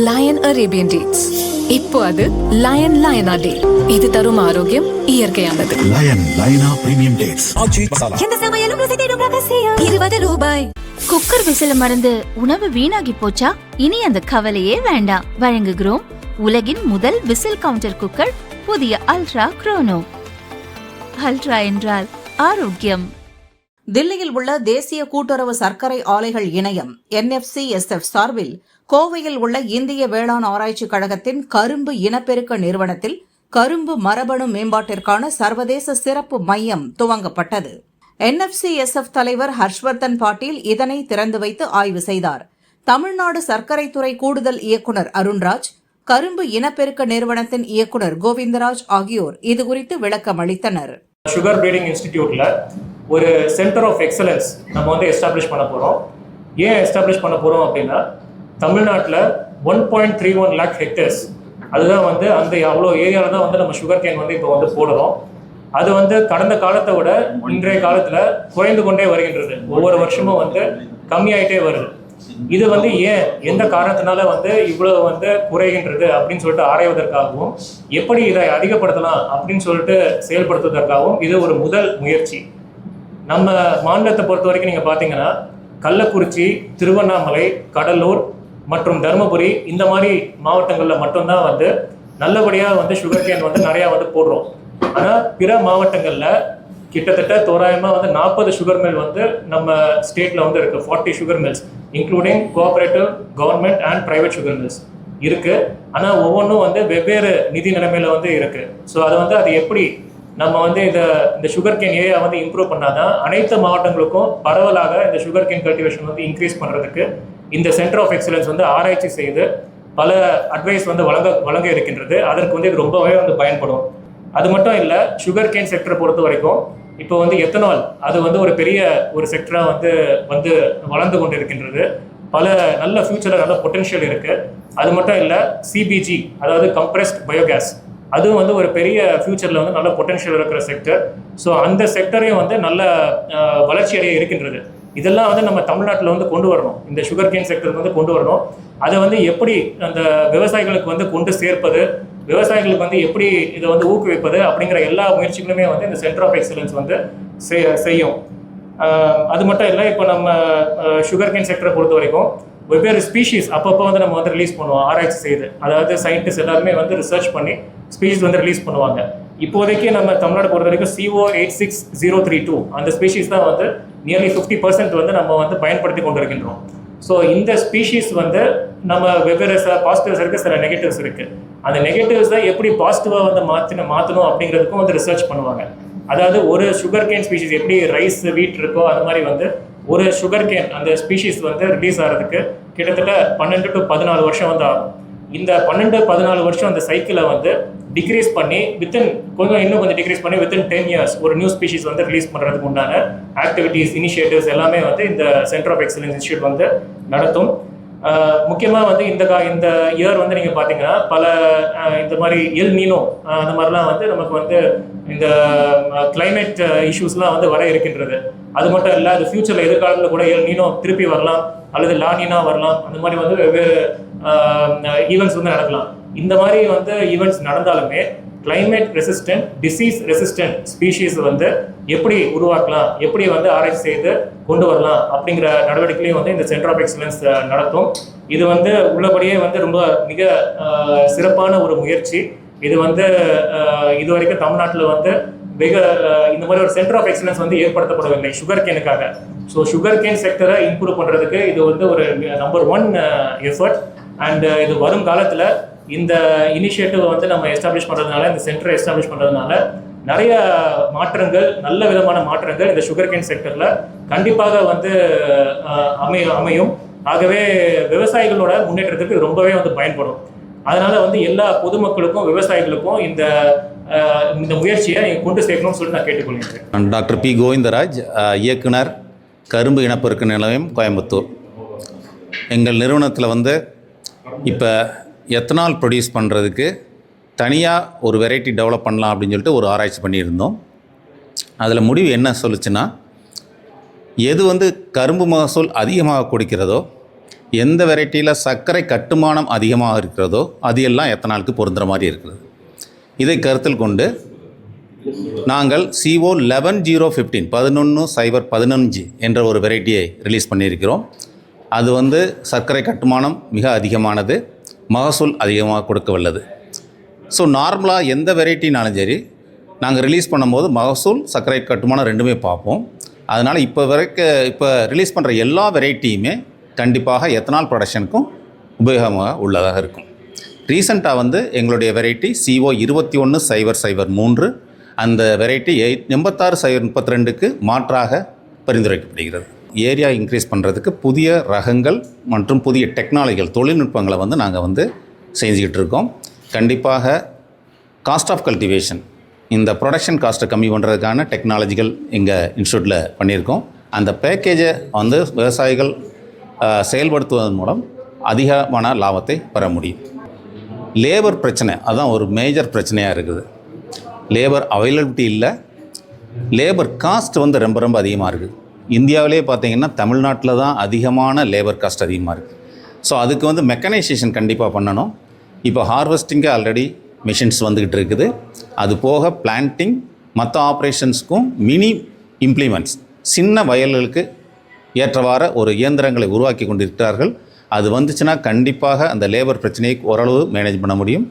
Line Arabian dates. இப்போ அது line லயனா டே. இது தரும் ஆரோக்கியம் இயற்கையானது. லயன் லயனா பிரீமியம் டேட்ஸ். எந்த சமையலும் ருசி தேடும் ரகசியம். 20 ரூபாய். குக்கர் விசில மறந்து உணவு வீணாகி போச்சா? இனி அந்த கவலையே வேண்டாம். வழங்குகிறோம் உலகின் முதல் விசில் கவுண்டர் குக்கர், புதிய அல்ட்ரா குரோனோ. அல்ட்ரா என்றால் ஆரோக்கியம். தில்லியில் உள்ள தேசிய கூட்டுறவு சர்க்கரை ஆலைகள் இணையம் NFCSF சார்பில் கோவையில் உள்ள இந்திய வேளாண் ஆராய்ச்சிக் கழகத்தின் கரும்பு இனப்பெருக்க நிறுவனத்தில் கரும்பு மரபணு மேம்பாட்டிற்கான சர்வதேச சிறப்பு மையம் துவங்கப்பட்டது. NFCSF தலைவர் ஹர்ஷ்வர்தன் பாட்டீல் இதனை திறந்து வைத்து ஆய்வு செய்தார். தமிழ்நாடு சர்க்கரைத்துறை கூடுதல் இயக்குநர் அருண்ராஜ், கரும்பு இனப்பெருக்க நிறுவனத்தின் இயக்குநர் கோவிந்தராஜ் ஆகியோர் இதுகுறித்து விளக்கம் அளித்தனர். சுகர் பிரீடிங் இன்ஸ்டிடியூட்ல ஒரு சென்டர் ஆஃப் எக்ஸலன்ஸ் நம்ம வந்து எஸ்டாப்ளிஷ் பண்ண போகிறோம். ஏன் எஸ்டாப்ளிஷ் பண்ண போகிறோம் அப்படின்னா, தமிழ்நாட்டில் 1.31 lakh ஹெக்டேர்ஸ், அதுதான் வந்து அந்த அவ்வளோ ஏரியாவில் தான் வந்து நம்ம சுகர் கேன் வந்து இப்போ வந்து போடுறோம். அது வந்து கடந்த காலத்தை விட இன்றைய காலத்தில் குறைந்து கொண்டே வருகின்றது. ஒவ்வொரு வருஷமும் வந்து கம்மியாயிட்டே வருது. இது வந்து ஏன், எந்த காரணத்தினால வந்து இவ்வளவு வந்து குறைகின்றது அப்படின்னு சொல்லிட்டு ஆராய்வதற்காகவும், எப்படி இதை அதிகப்படுத்தலாம் அப்படின்னு சொல்லிட்டு செயல்படுத்துவதற்காகவும் இது ஒரு முதல் முயற்சி. நம்ம மாநிலத்தை பொறுத்த வரைக்கும் நீங்கள் பார்த்தீங்கன்னா, கள்ளக்குறிச்சி, திருவண்ணாமலை, கடலூர் மற்றும் தருமபுரி இந்த மாதிரி மாவட்டங்களில் மட்டும்தான் வந்து நல்லபடியாக வந்து சுகர் கேன் வந்து நிறையா வந்து போடுறோம். ஆனால் பிற மாவட்டங்களில் கிட்டத்தட்ட தோராயமாக வந்து 40 சுகர் மில் வந்து நம்ம ஸ்டேட்டில் வந்து இருக்குது. 40 sugar mills including cooperative, government and private sugar mills இருக்குது. ஆனால் ஒவ்வொன்றும் வந்து வெவ்வேறு நிதி நிலைமையில் வந்து இருக்குது. ஸோ அது எப்படி நம்ம வந்து இந்த சுகர் கேன் ஏரியா வந்து இம்ப்ரூவ் பண்ணாதான் அனைத்து மாவட்டங்களுக்கும் பரவலாக இந்த சுகர் கேன் கல்டிவேஷன் வந்து இன்க்ரீஸ் பண்ணுறதுக்கு இந்த சென்டர் ஆஃப் எக்ஸலன்ஸ் வந்து ஆராய்ச்சி செய்து பல அட்வைஸ் வந்து வழங்க இருக்கின்றது. அதற்கு வந்து இது ரொம்பவே வந்து பயன்படும். அது மட்டும் இல்லை, சுகர் கேன் செக்டரை பொறுத்த வரைக்கும் இப்போ வந்து எத்தனால் அது வந்து ஒரு பெரிய ஒரு செக்டராக வந்து வளர்ந்து கொண்டு இருக்கின்றது. பல நல்ல ஃபியூச்சரில் நல்ல பொட்டென்ஷியல் இருக்குது. அது மட்டும் இல்லை, CBG அதாவது கம்ப்ரெஸ்ட் பயோகேஸ், அதுவும் வந்து ஒரு பெரிய ஃபியூச்சரில் வந்து நல்ல பொட்டென்ஷியல் இருக்கிற செக்டர். ஸோ அந்த செக்டரையும் வந்து நல்ல வளர்ச்சி அடைய இருக்கின்றது. இதெல்லாம் வந்து நம்ம தமிழ்நாட்டில் வந்து கொண்டு வரணும். இந்த சுகர் கேன் செக்டர் வந்து கொண்டு வரணும். அதை வந்து எப்படி அந்த விவசாயிகளுக்கு வந்து கொண்டு சேர்ப்பது, விவசாயிகளுக்கு வந்து எப்படி இதை வந்து ஊக்குவிப்பது அப்படிங்கிற எல்லா முயற்சிகளுமே வந்து இந்த சென்டர் ஆஃப் எக்ஸலன்ஸ் வந்து செய்யும். அது மட்டும் இல்லை, இப்போ நம்ம சுகர் கேன் செக்டரை பொறுத்த வரைக்கும் வெவ்வேறு ஸ்பீஷீஸ் அப்பப்போ வந்து நம்ம வந்து ரிலீஸ் பண்ணுவோம், ஆராய்ச்சி செய்து. அதாவது சயின்டிஸ்ட் எல்லாருமே வந்து ரிசர்ச் பண்ணி ஸ்பீஷீஸ் வந்து ரிலீஸ் பண்ணுவாங்க. இப்போதைக்கு நம்ம தமிழ்நாடு பொறுத்த வரைக்கும் CO86032 அந்த ஸ்பீஷீஸ் தான் வந்து நியர்லி 50% வந்து நம்ம வந்து பயன்படுத்தி கொண்டு இருக்கின்றோம். ஸோ இந்த ஸ்பீஷீஸ் வந்து நம்ம வெவ்வேறு பாசிட்டிவ்ஸ் இருக்குது, சில நெகட்டிவ்ஸ் இருக்குது. அந்த நெகட்டிவ்ஸ் தான் எப்படி பாசிட்டிவாக வந்து மாற்றணும் அப்படிங்கிறதுக்கும் வந்து ரிசர்ச் பண்ணுவாங்க. அதாவது ஒரு சுகர் கேன் ஸ்பீஷீஸ் எப்படி ரைஸ், வீட் இருக்கோ அது மாதிரி வந்து ஒரு சுகர் கேன் அந்த ஸ்பீஷீஸ் வந்து ரிலீஸ் ஆகிறதுக்கு கிட்டத்தட்ட 12 to 14 வருஷம் வந்து ஆகும். இந்த 12-14 வருஷம் அந்த சைக்கிளை வந்து டிக்ரீஸ் பண்ணி இன்னும் கொஞ்சம் டிக்ரீஸ் பண்ணி வித்தின் 10 years ஒரு நியூ ஸ்பீஷீஸ் வந்து ரிலீஸ் பண்ணுறதுக்கு உண்டான ஆக்டிவிட்டீஸ், இனிஷியேட்டிவ்ஸ் எல்லாமே வந்து இந்த சென்டர் ஆஃப் எக்ஸலன்ஸ் இன்ஸ்டியூட் வந்து நடத்தும். முக்கியமாக வந்து இந்த இயர் வந்து நீங்கள் பார்த்தீங்கன்னா பல இந்த மாதிரி எல் நீனோ அந்த மாதிரிலாம் வந்து நமக்கு வந்து இந்த கிளைமேட் இஷ்யூஸ்லாம் வந்து வர இருக்கின்றது. அது மட்டும் இல்லை, அது ஃபியூச்சரில் எதிர்காலத்தில் கூட எல் நீனோ திருப்பி வரலாம், அல்லது லானினா வரலாம். அந்த மாதிரி வந்து வெவ்வேறு ஈவெண்ட்ஸ் வந்து நடக்கலாம். இந்த மாதிரி வந்து ஈவெண்ட்ஸ் நடந்தாலுமே climate resistant, disease resistant species வந்து எப்படி உருவாக்கலாம், எப்படி வந்து ஆராய்ச்சி செய்து கொண்டு வரலாம் அப்படிங்கிற நடவடிக்கையும் வந்து இந்த சென்டர் ஆஃப் எக்ஸலன்ஸ் நடத்தும். இது வந்து உள்ளபடியே வந்து ரொம்ப மிக சிறப்பான ஒரு முயற்சி. இது வந்து இதுவரைக்கும் தமிழ்நாட்டில் வந்து இந்த மாதிரி ஒரு சென்டர் ஆஃப் எக்ஸலன்ஸ் வந்து ஏற்படுத்தப்படவில்லை சுகர் கேனுக்காக. ஸோ சுகர் கேன் செக்டரை இம்ப்ரூவ் பண்ணுறதுக்கு இது வந்து ஒரு நம்பர் 1 எஃபர்ட். அண்ட் இது வரும் காலத்தில் இந்த இனிஷியேட்டிவ் வந்து நம்ம எஸ்டாப்ளிஷ் பண்ணுறதுனால, இந்த சென்டரை எஸ்டாப்ளிஷ் பண்ணுறதுனால நிறைய மாற்றங்கள், நல்ல விதமான மாற்றங்கள் இந்த சுகர் கேன் செக்டரில் கண்டிப்பாக வந்து அமையும். ஆகவே விவசாயிகளோட முன்னேற்றத்துக்கு ரொம்பவே வந்து பயன்படும். அதனால் வந்து எல்லா பொதுமக்களுக்கும், விவசாயிகளுக்கும் இந்த முயற்சியை கொண்டு சேர்க்கணும்னு சொல்லிட்டு நான் கேட்டுக்கொள்கிறேன். Doctor P. கோவிந்தராஜ், இயக்குனர், கரும்பு இனப்பெருக்க நிலையம், கோயம்புத்தூர். எங்கள் நிறுவனத்தில் வந்து இப்போ எத்தனால் ப்ரொடியூஸ் பண்ணுறதுக்கு தனியாக ஒரு வெரைட்டி டெவலப் பண்ணலாம் அப்படின்னு சொல்லிட்டு ஒரு ஆராய்ச்சி பண்ணியிருந்தோம். அதில் முடிவு என்ன சொல்லுச்சுன்னா, எது வந்து கரும்பு மகசூல் அதிகமாக கொடுக்கிறதோ எந்த வெரைட்டியில் சர்க்கரை கட்டுமானம் அதிகமாக இருக்கிறதோ அது எல்லாம் எத்தனாலுக்கு பொருந்துகிற மாதிரி இருக்கிறது. இதை கருத்தில் கொண்டு நாங்கள் CO 11-015 என்ற ஒரு வெரைட்டியை ரிலீஸ் பண்ணியிருக்கிறோம். அது வந்து சர்க்கரை கட்டுமானம் மிக அதிகமானது, மகசூல் அதிகமாக கொடுக்க வல்லது. ஸோ நார்மலாக எந்த வெரைட்டினாலும் சரி நாங்கள் ரிலீஸ் பண்ணும்போது மகசூல் சர்க்கரை கட்டுமானம் ரெண்டுமே பார்ப்போம். அதனால் இப்போ ரிலீஸ் பண்ணுற எல்லா வெரைட்டியுமே கண்டிப்பாக எத்தனால் ப்ரொடக்ஷனுக்கும் உபயோகமாக உள்ளதாக இருக்கும். ரீசெண்டாக வந்து எங்களுடைய வெரைட்டி CO 21-003 அந்த வெரைட்டி 86-032க்கு மாற்றாக பரிந்துரைக்கப்படுகிறது. ஏரியா இன்க்ரீஸ் பண்ணுறதுக்கு புதிய ரகங்கள் மற்றும் புதிய டெக்னாலஜிகள், தொழில்நுட்பங்களை வந்து நாங்கள் வந்து செஞ்சுக்கிட்டு இருக்கோம். கண்டிப்பாக காஸ்ட் ஆஃப் கல்டிவேஷன், இந்த ப்ரொடக்ஷன் காஸ்ட்டை கம்மி பண்ணுறதுக்கான டெக்னாலஜிகள் எங்கள் இன்ஸ்டியூட்டில் பண்ணியிருக்கோம். அந்த பேக்கேஜை வந்து விவசாயிகள் செயல்படுத்துவதன் மூலம் அதிகமான லாபத்தை பெற முடியும். லேபர் பிரச்சனை அதுதான் ஒரு மேஜர் பிரச்சனையாக இருக்குது. லேபர் அவைலபிலிட்டி இல்லை, லேபர் காஸ்ட் வந்து ரொம்ப ரொம்ப அதிகமாக இருக்குது. இந்தியாவிலே பார்த்திங்கன்னா தமிழ்நாட்டில் தான் அதிகமான லேபர் காஸ்ட் அதிகமாக இருக்குது. ஸோ அதுக்கு வந்து மெக்கனைசேஷன் கண்டிப்பாக பண்ணணும். இப்போ ஹார்வெஸ்டிங்கு ஆல்ரெடி மிஷின்ஸ் வந்துக்கிட்டு இருக்குது. அது போக பிளான்டிங் மற்ற ஆப்ரேஷன்ஸ்க்கும் மினி இம்ப்ளிமெண்ட்ஸ் சின்ன வயல்களுக்கு ஏற்றவாறு ஒரு இயந்திரங்களை உருவாக்கி கொண்டிருக்கிறார்கள். அது வந்துச்சுன்னா கண்டிப்பாக அந்த லேபர் பிரச்சனையை ஓரளவு மேனேஜ் பண்ண முடியும்.